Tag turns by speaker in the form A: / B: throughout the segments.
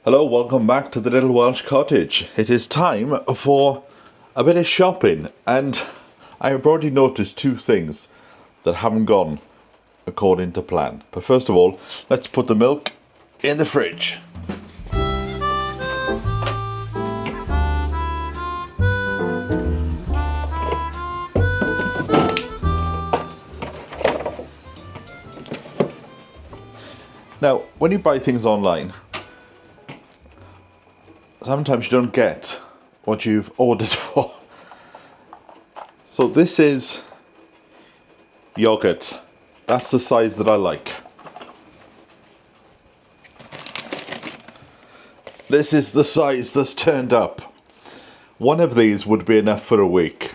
A: Hello, welcome back to the little Welsh cottage. It is time for a bit of shopping, and I have already noticed two things that haven't gone according to plan. But first of all, let's put the milk in the fridge. Now, when you buy things online, sometimes you don't get what you've ordered for. So this is yogurt. That's the size that I like. This is the size that's turned up. One of these would be enough for a week.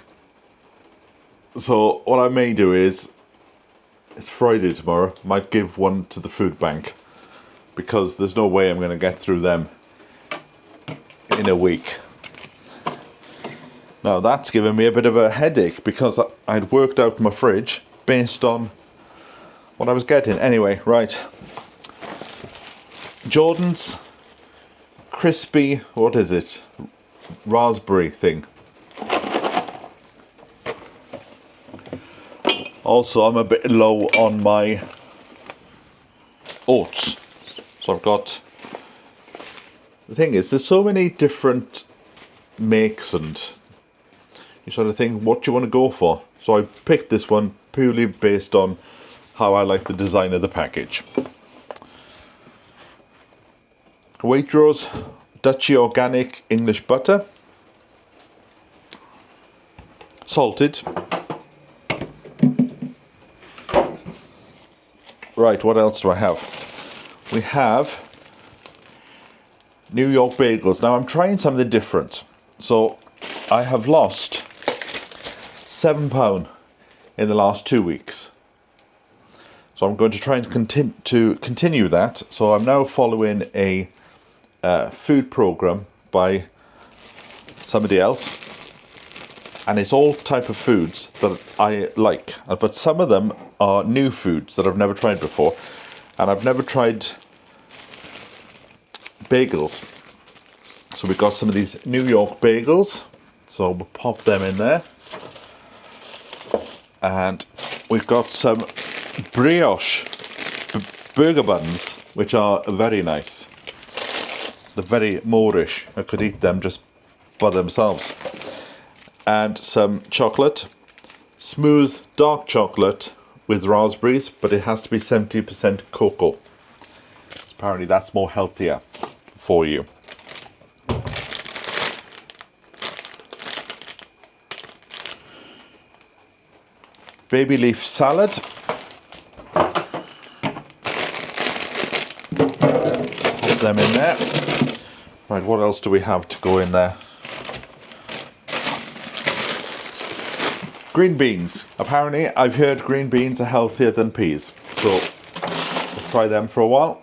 A: So what I may do is, it's Friday tomorrow, might give one to the food bank, because there's no way I'm going to get through them in a week. Now that's given me a bit of a headache because I'd worked out my fridge based on what I was getting. Anyway, right. Jordan's crispy, what is it? Raspberry thing. Also, I'm a bit low on my oats. So I've got... The thing is, there's so many different makes and you sort of think, what do you want to go for? So I picked this one purely based on how I like the design of the package. Waitrose Dutchy Organic English Butter. Salted. Right, what else do I have? We have New York bagels. Now I'm trying something different. So I have lost £7 in the last 2 weeks. So I'm going to try and continue that. So I'm now following a food program by somebody else. And it's all type of foods that I like. But some of them are new foods that I've never tried before. And I've never tried bagels. So we've got some of these New York bagels. So we'll pop them in there. And we've got some brioche burger buns, which are very nice. They're very Moorish. I could eat them just by themselves. And some chocolate. Smooth dark chocolate with raspberries, but it has to be 70% cocoa. Apparently that's more healthier for you. Baby leaf salad. Put them in there. Right, what else do we have to go in there? Green beans. Apparently I've heard green beans are healthier than peas, so we'll try them for a while.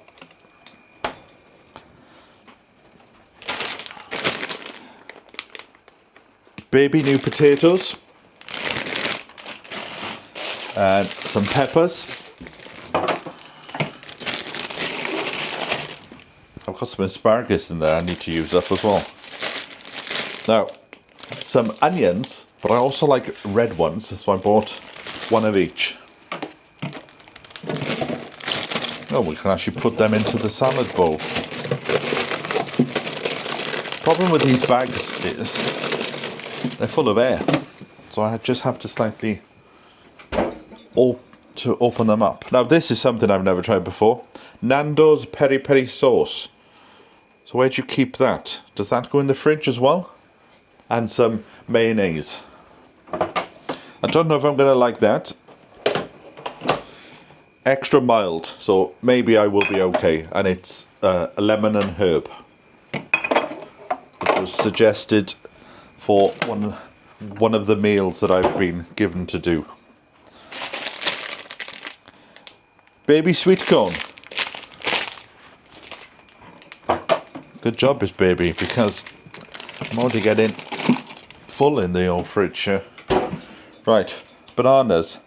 A: Baby new potatoes and some peppers. I've got some asparagus in there I need to use up as well. Now, some onions, but I also like red ones, so I bought one of each. Oh, we can actually put them into the salad bowl. Problem with these bags is they're full of air, so I just have to slightly open them up. Now this is something I've never tried before. Nando's peri peri sauce. So where do you keep that? Does that go in the fridge as well? And some mayonnaise. I don't know if I'm going to like that. Extra mild, so maybe I will be okay. And it's a lemon and herb. It was suggested for one of the meals that I've been given to do. Baby sweet corn. Good job, Miss Baby, because I'm already getting full in the old fridge here. Right, bananas.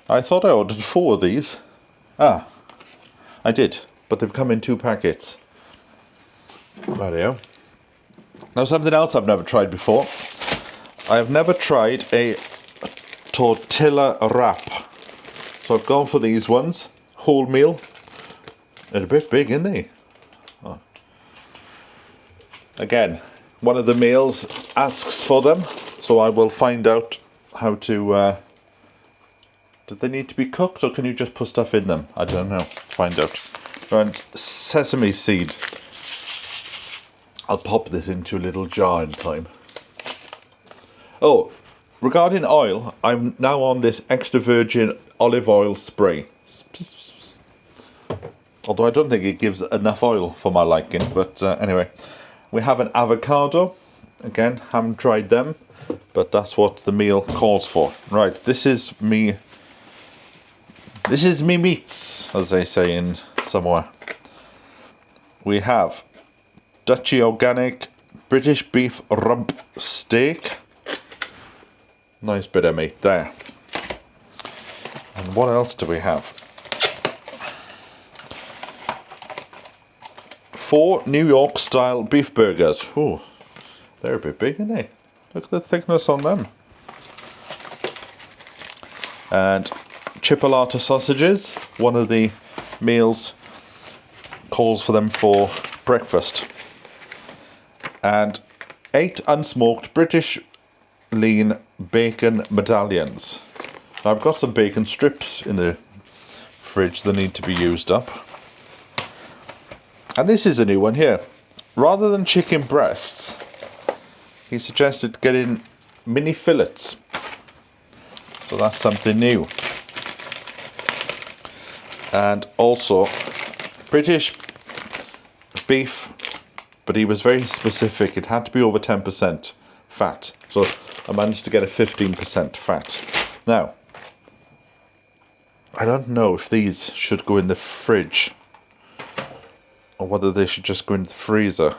A: I thought I ordered 4 of these. Ah, I did, but they've come in 2 packets. There. Now something else I've never tried before. I have never tried a tortilla wrap. So I've gone for these ones, wholemeal. They're a bit big, aren't they? Oh. Again, one of the meals asks for them, so I will find out how to... do they need to be cooked, or can you just put stuff in them? I don't know. Find out. And sesame seed. I'll pop this into a little jar in time. Oh, regarding oil, I'm now on this extra virgin olive oil spray. Although I don't think it gives enough oil for my liking, but anyway. We have an avocado. Again, haven't tried them, but that's what the meal calls for. Right, this is me meats, as they say in somewhere. We have Dutchy Organic British Beef Rump Steak. Nice bit of meat there. And what else do we have? 4 New York style beef burgers. Oh, they're a bit big, aren't they? Look at the thickness on them. And chipolata sausages. One of the meals calls for them for breakfast. And 8 unsmoked British lean bacon medallions. Now I've got some bacon strips in the fridge that need to be used up. And this is a new one here. Rather than chicken breasts, he suggested getting mini fillets. So that's something new. And also British beef, but he was very specific. It had to be over 10% fat. So I managed to get a 15% fat. Now, I don't know if these should go in the fridge or whether they should just go into the freezer.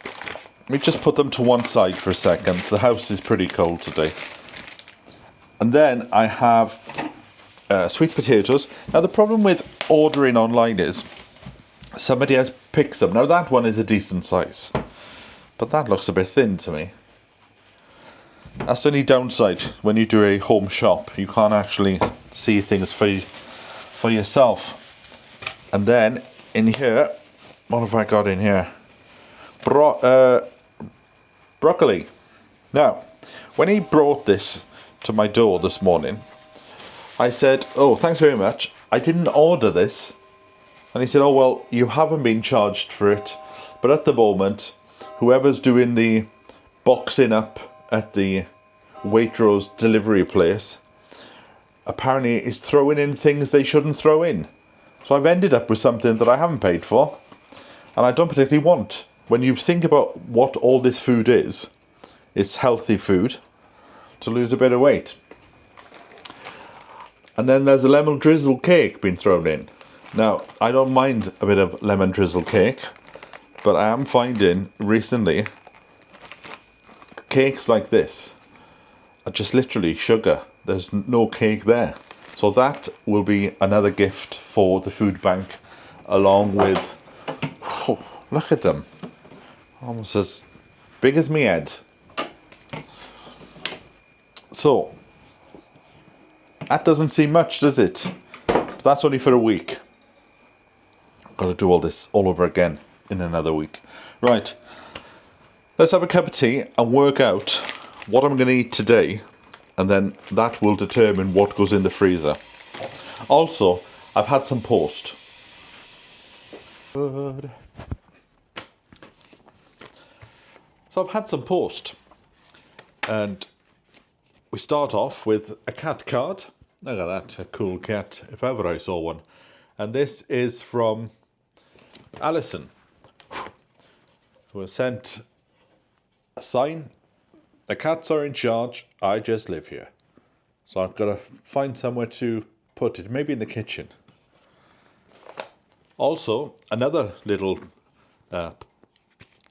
A: Let me just put them to one side for a second. The house is pretty cold today. And then I have sweet potatoes. Now the problem with ordering online is somebody else picks them. Now that one is a decent size, but that looks a bit thin to me. That's the only downside when you do a home shop. You can't actually see things for yourself. And then in here, what have I got in here? Broccoli. Now, when he brought this to my door this morning, I said, oh, thanks very much. I didn't order this. And he said, oh, well, you haven't been charged for it. But at the moment, whoever's doing the boxing up at the Waitrose delivery place apparently is throwing in things they shouldn't throw in. So I've ended up with something that I haven't paid for and I don't particularly want. When you think about what all this food is, it's healthy food to lose a bit of weight. And then there's a lemon drizzle cake being thrown in. Now, I don't mind a bit of lemon drizzle cake, but I am finding recently cakes like this are just literally sugar. There's no cake there. So that will be another gift for the food bank, along with, oh, look at them, almost as big as me head. So that doesn't seem much, does it? But that's only for a week. I've got to do all this all over again in another week. Right, let's have a cup of tea and work out what I'm going to eat today, and then that will determine what goes in the freezer. Also, I've had some post. Good. So I've had some post, and we start off with a cat card. Look at that, a cool cat, if ever I saw one. And this is from Alison, who has sent a sign. The cats are in charge, I just live here. So I've got to find somewhere to put it, maybe in the kitchen. Also, another little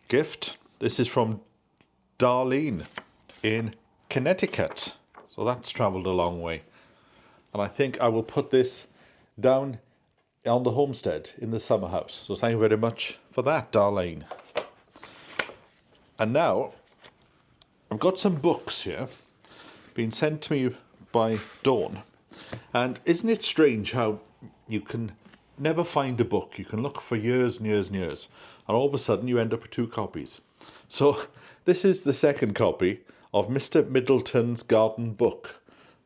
A: gift. This is from Darlene in Connecticut. So that's travelled a long way. And I think I will put this down on the homestead in the summer house. So thank you very much for that, Darlene. And now I've got some books here being sent to me by Dawn. And isn't it strange how you can never find a book? You can look for years and years and years, and all of a sudden you end up with 2 copies. So this is the second copy of Mr. Middleton's garden book.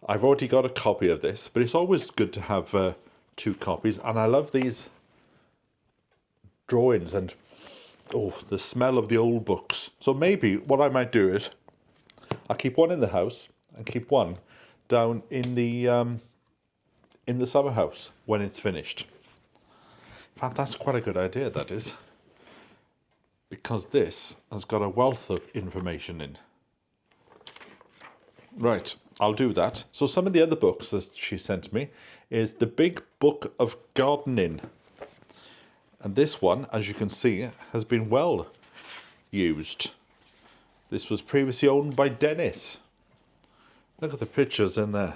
A: I've already got a copy of this, but it's always good to have 2 copies. And I love these drawings and the smell of the old books. So maybe what I might do is I'll keep one in the house and keep one down in the summer house when it's finished. In fact, that's quite a good idea, that is, because this has got a wealth of information in. Right, I'll do that. So some of the other books that she sent me is The Big Book of Gardening. And this one, as you can see, has been well used. This was previously owned by Dennis. Look at the pictures in there.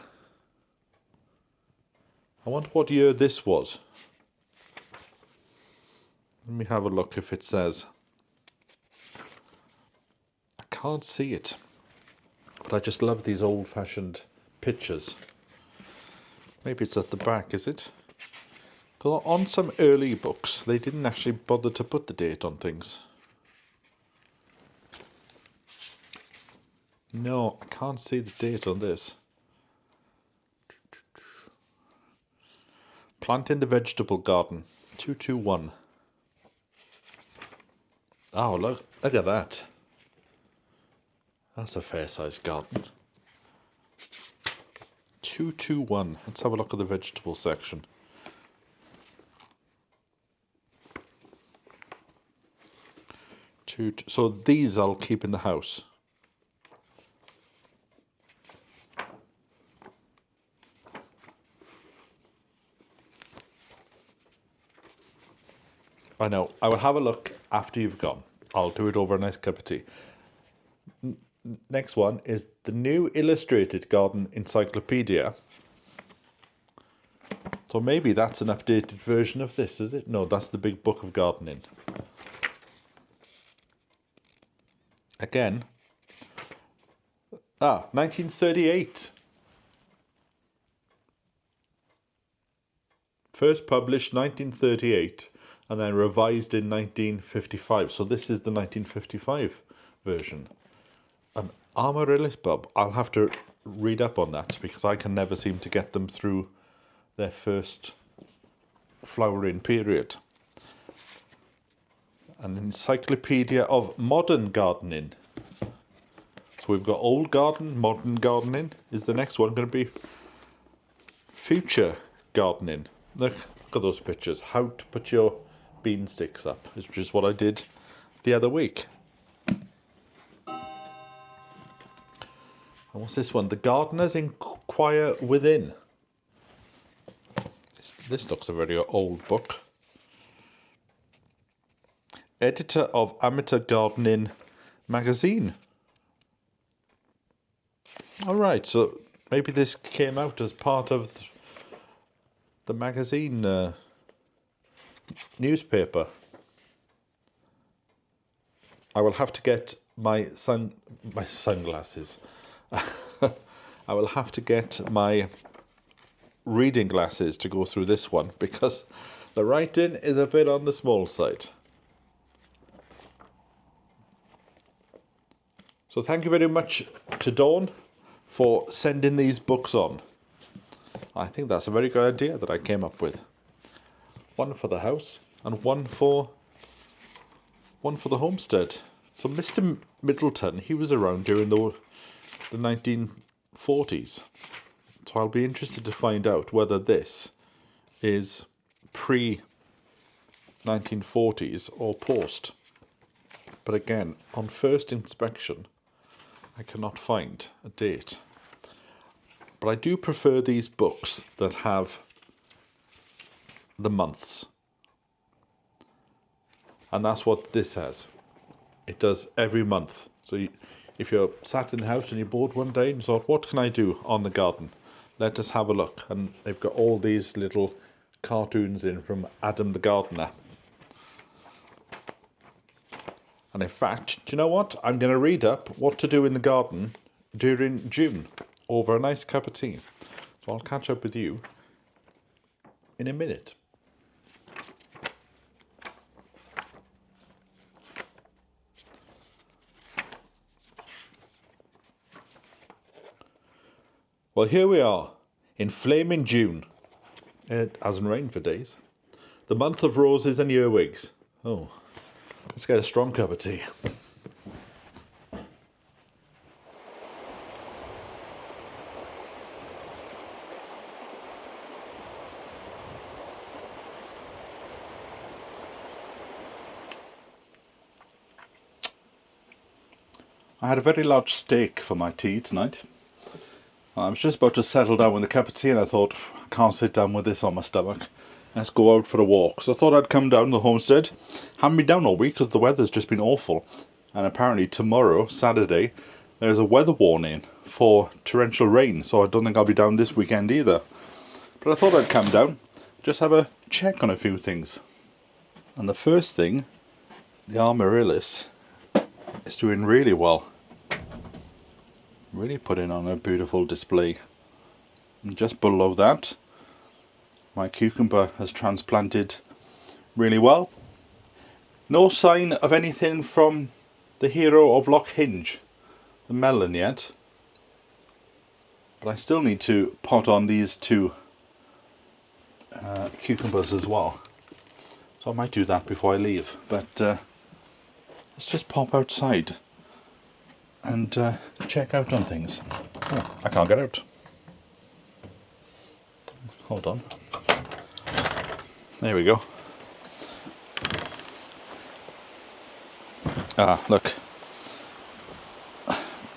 A: I wonder what year this was. Let me have a look if it says. I can't see it. But I just love these old-fashioned pictures. Maybe it's at the back, is it? Because on some early books, they didn't actually bother to put the date on things. No, I can't see the date on this. Planting the Vegetable Garden, 221. Oh, look at that. That's a fair-sized garden. 221. Let's have a look at the vegetable section. So these I'll keep in the house. I know. I will have a look after you've gone. I'll do it over a nice cup of tea. Next one is the New Illustrated Garden Encyclopedia. So maybe that's an updated version of this, is it? No, that's the Big Book of Gardening. Again. 1938. First published 1938 and then revised in 1955. So this is the 1955 version. An Amaryllis bulb. I'll have to read up on that because I can never seem to get them through their first flowering period. An Encyclopedia of Modern Gardening. So we've got Old Garden, Modern Gardening. Is the next one going to be Future Gardening? Look at those pictures. How to put your bean sticks up, which is what I did the other week. And what's this one? The Gardeners Inquire Within. This looks a very old book. Editor of Amateur Gardening magazine. All right, so maybe this came out as part of the magazine newspaper. I will have to get my sunglasses. I will have to get my reading glasses to go through this one because the writing is a bit on the small side. So thank you very much to Dawn for sending these books on. I think that's a very good idea that I came up with. One for the house and one for the homestead. So Mr. Middleton, he was around during the 1940s. So I'll be interested to find out whether this is pre-1940s or post. But again, on first inspection, I cannot find a date. But I do prefer these books that have the months. And that's what this has. It does every month. So if you're sat in the house and you're bored one day and you thought, what can I do on the garden? Let us have a look. And they've got all these little cartoons in from Adam the Gardener. And in fact, do you know what? I'm going to read up what to do in the garden during June over a nice cup of tea. So I'll catch up with you in a minute. Well, here we are in flaming June. It hasn't rained for days. The month of roses and earwigs. Oh, let's get a strong cup of tea. I had a very large steak for my tea tonight. I was just about to settle down with a cup of tea and I thought, I can't sit down with this on my stomach. Let's go out for a walk. So I thought I'd come down to the homestead. Haven't been down all week because the weather's just been awful. And apparently tomorrow, Saturday, there's a weather warning for torrential rain. So I don't think I'll be down this weekend either. But I thought I'd come down, just have a check on a few things. And the first thing, the amaryllis is doing really well. Really putting on a beautiful display. And just below that, my cucumber has transplanted really well. No sign of anything from the hero of Loch Hinge, the melon, yet. But I still need to pot on these two cucumbers as well. So I might do that before I leave. But let's just pop outside and check out on things. Oh, I can't get out. Hold on. There we go. Ah, look.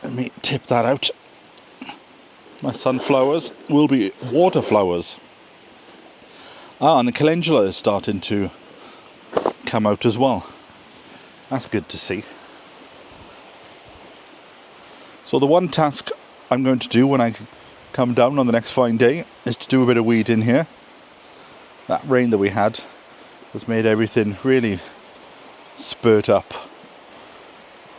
A: Let me tip that out. My sunflowers will be water flowers. Ah, and the calendula is starting to come out as well. That's good to see. So the one task I'm going to do when I come down on the next fine day is to do a bit of weeding here. That rain that we had has made everything really spurt up.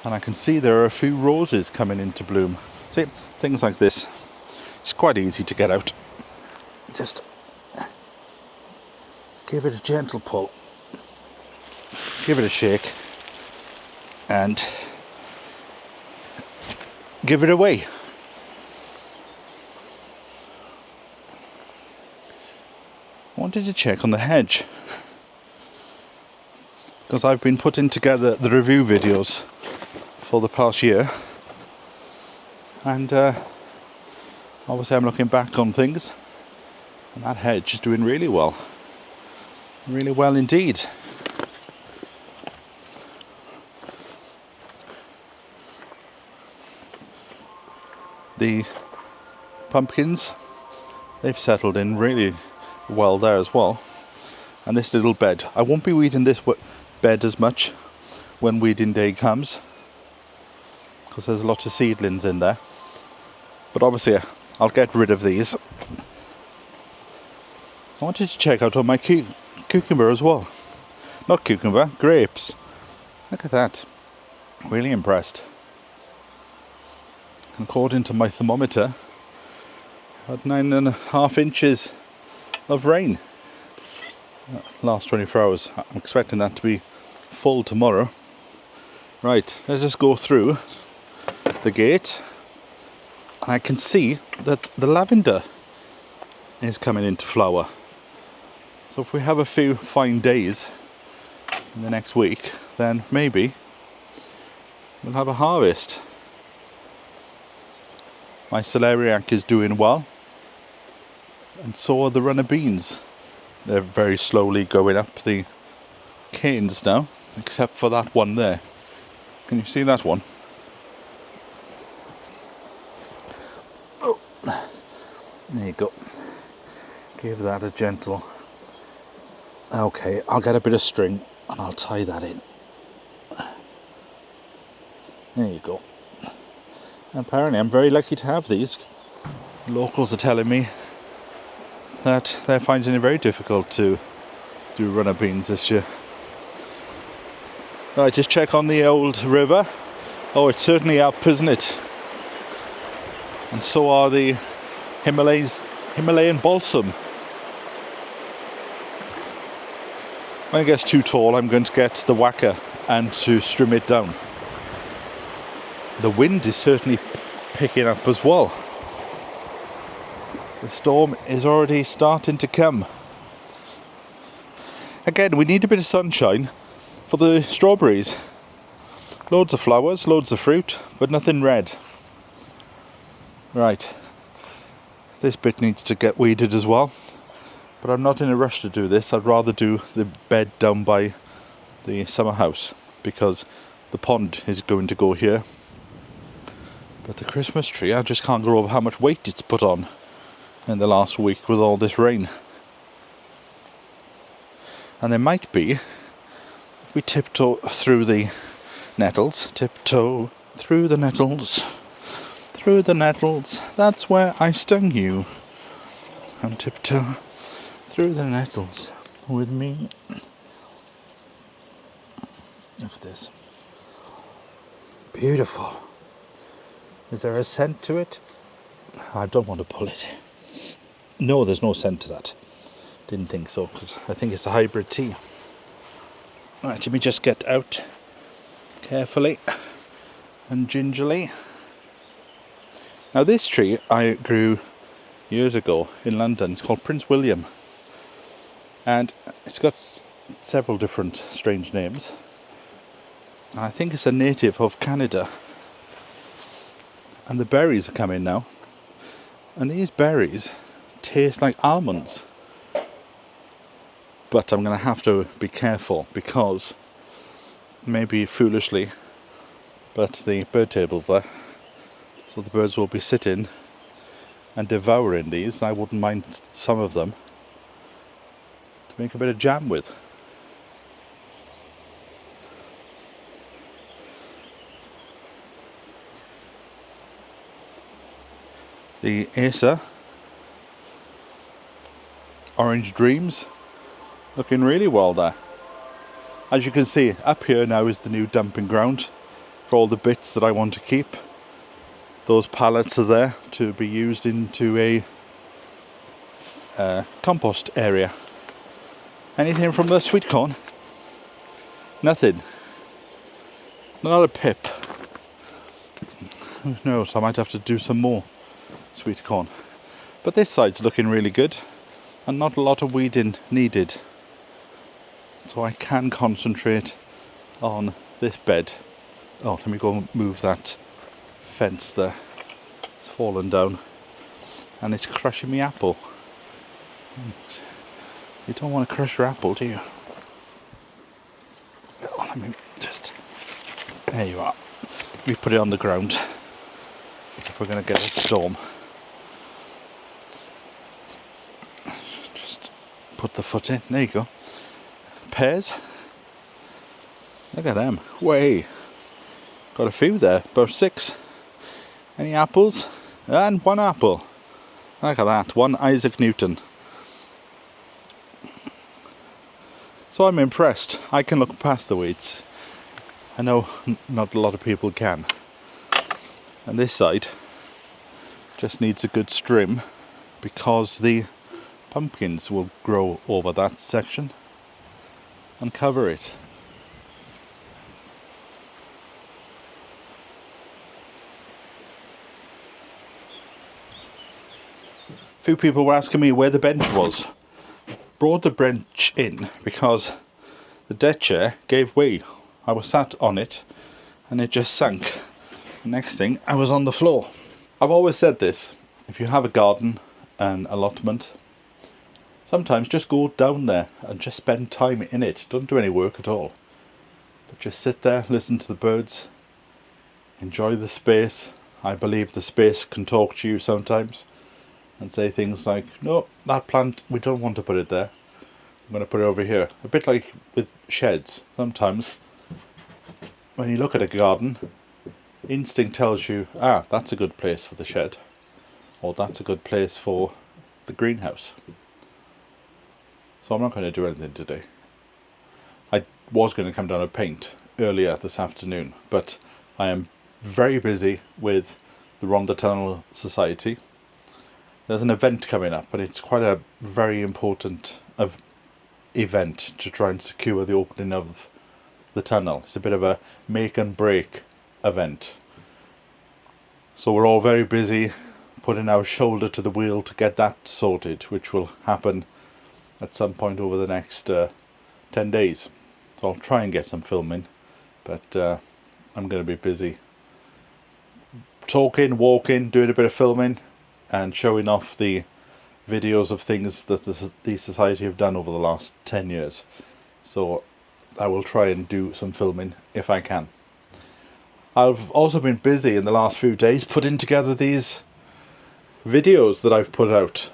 A: And I can see there are a few roses coming into bloom. See, things like this. It's quite easy to get out. Just give it a gentle pull. Give it a shake. And give it away. I wanted to check on the hedge because I've been putting together the review videos for the past year, and obviously I'm looking back on things, and that hedge is doing really well indeed. The pumpkins, they've settled in really well there as well. And this little bed, I won't be weeding this bed as much when weeding day comes, because there's a lot of seedlings in there. But obviously I'll get rid of these. I wanted to check out on my cucumber as well. Not cucumber, grapes. Look at that. Really impressed. According to my thermometer, had 9.5 inches of rain last 24 hours. I'm expecting that to be full tomorrow. Right, let's just go through the gate, and I can see that the lavender is coming into flower. So if we have a few fine days in the next week, then maybe we'll have a harvest. My celeriac is doing well, and so are the runner beans. They're very slowly going up the canes now, except for that one there. Can you see that one? Oh, there you go. Give that a gentle. Okay, I'll get a bit of string and I'll tie that in. There you go. Apparently I'm very lucky to have these. Locals are telling me that they're finding it very difficult to do runner beans this year. Right, just check on the old river. Oh, it's certainly up, isn't it? And so are the Himalayan balsam. When it gets too tall, I'm going to get the whacker and to trim it down. The wind is certainly picking up as well. The storm is already starting to come. Again, we need a bit of sunshine for the strawberries. Loads of flowers, loads of fruit, but nothing red. Right, this bit needs to get weeded as well, but I'm not in a rush to do this. I'd rather do the bed down by the summer house because the pond is going to go here. But the Christmas tree, I just can't get over how much weight it's put on in the last week with all this rain. And there might be, if we tiptoe through the nettles, tiptoe through the nettles, through the nettles, that's where I stung you. And tiptoe through the nettles with me. Look at this. Beautiful. Is there a scent to it? I don't want to pull it. No, there's no scent to that. Didn't think so, because I think it's a hybrid tea. Alright, let me just get out carefully and gingerly. Now this tree I grew years ago in London. It's called Prince William. And it's got several different strange names. I think it's a native of Canada. And the berries are coming now. And these berries taste like almonds. But I'm going to have to be careful because, maybe foolishly, but the bird table's there. So the birds will be sitting and devouring these. And I wouldn't mind some of them to make a bit of jam with. The Acer Orange Dreams looking really well there. As you can see, up here now is the new dumping ground for all the bits that I want to keep. Those pallets are there to be used into a compost area. Anything from the sweet corn? Nothing. Not a pip. Who knows, I might have to do some more sweet corn. But this side's looking really good and not a lot of weeding needed. So I can concentrate on this bed. Oh, let me go and move that fence there. It's fallen down and it's crushing my apple. You don't want to crush your apple, do you? Oh, let me just... There you are. We put it on the ground as if we're going to get a storm. Just put the foot in. There you go. Pears. Look at them. Way. Got a few there. About 6. Any apples? And 1 apple. Look at that. 1 Isaac Newton. So I'm impressed. I can look past the weeds. I know not a lot of people can. And this side just needs a good trim because the pumpkins will grow over that section and cover it. A few people were asking me where the bench was. Brought the bench in because the deck chair gave way. I was sat on it and it just sank. The next thing, I was on the floor. I've always said this, if you have a garden, an allotment, sometimes just go down there and just spend time in it. Don't do any work at all. But just sit there, listen to the birds, enjoy the space. I believe the space can talk to you sometimes and say things like, no, that plant, we don't want to put it there. I'm going to put it over here. A bit like with sheds. Sometimes when you look at a garden, instinct tells you, that's a good place for the shed. Or that's a good place for the greenhouse. so I'm not going to do anything today. I was going to come down and paint earlier this afternoon, but I am very busy with the Rhondda Tunnel Society. There's an event coming up, and it's quite a very important event to try and secure the opening of the tunnel. It's a bit of a make and break event. So we're all very busy putting our shoulder to the wheel to get that sorted, which will happen at some point over the next 10 days. So I'll try and get some filming, but I'm going to be busy talking, walking, doing a bit of filming and showing off the videos of things that the society have done over the last 10 years. So I will try and do some filming if I can. I've also been busy in the last few days putting together these videos that I've put out.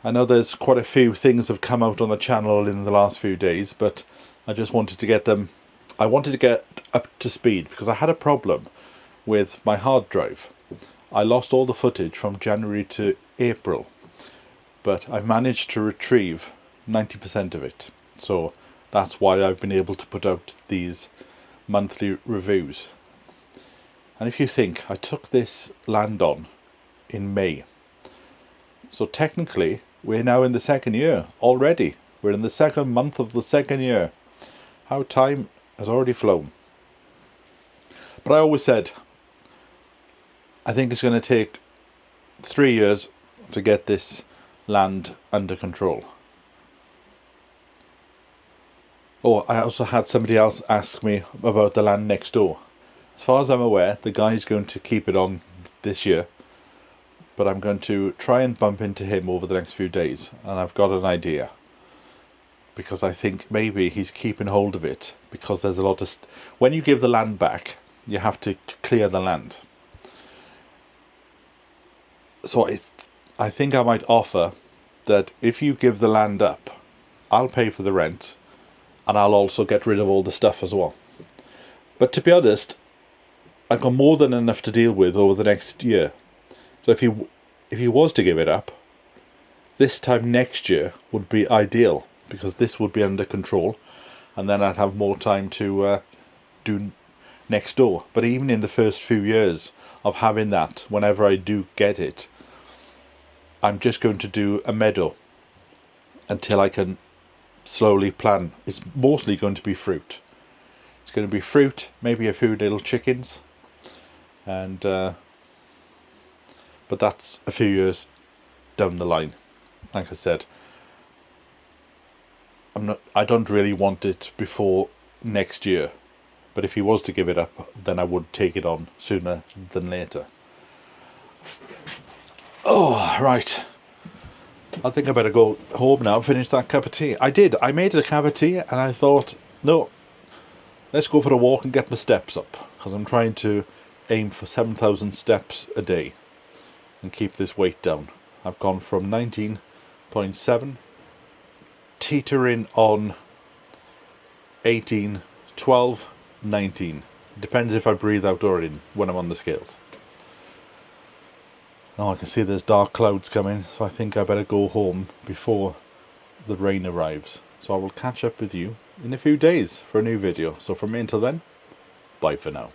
A: I know there's quite a few things have come out on the channel in the last few days, but I just wanted to get them, I wanted to get up to speed because I had a problem with my hard drive. I lost all the footage from January to April, but I've managed to retrieve 90% of it. So that's why I've been able to put out these monthly reviews. And if you think, I took this land on in May. So technically, we're now in the second year already. We're in the second month of the second year. How time has already flown. But I always said, I think it's going to take 3 years to get this land under control. Oh, I also had somebody else ask me about the land next door. As far as I'm aware, the guy's going to keep it on this year, but I'm going to try and bump into him over the next few days, and I've got an idea. Because I think maybe he's keeping hold of it, because there's a lot of... when you give the land back, you have to clear the land. So I think I might offer that if you give the land up, I'll pay for the rent, and I'll also get rid of all the stuff as well. But to be honest, I've got more than enough to deal with over the next year. So if he was to give it up, this time next year would be ideal, because this would be under control, and then I'd have more time to do next door. But even in the first few years of having that, whenever I do get it, I'm just going to do a meadow until I can slowly plan. It's mostly going to be fruit. It's going to be fruit, maybe a few little chickens, and but that's a few years down the line. Like I said, I don't really want it before next year, but if he was to give it up, then I would take it on sooner than later. Oh, right. I think I better go home now and finish that cup of tea. I made a cup of tea, and I thought, no, let's go for a walk and get my steps up, because I'm trying to aim for 7,000 steps a day and keep this weight down. I've gone from 19.7, teetering on 18, 12, 19. Depends if I breathe out or in when I'm on the scales. Now I can see there's dark clouds coming, so I think I better go home before the rain arrives. So I will catch up with you in a few days for a new video. So from me until then, bye for now.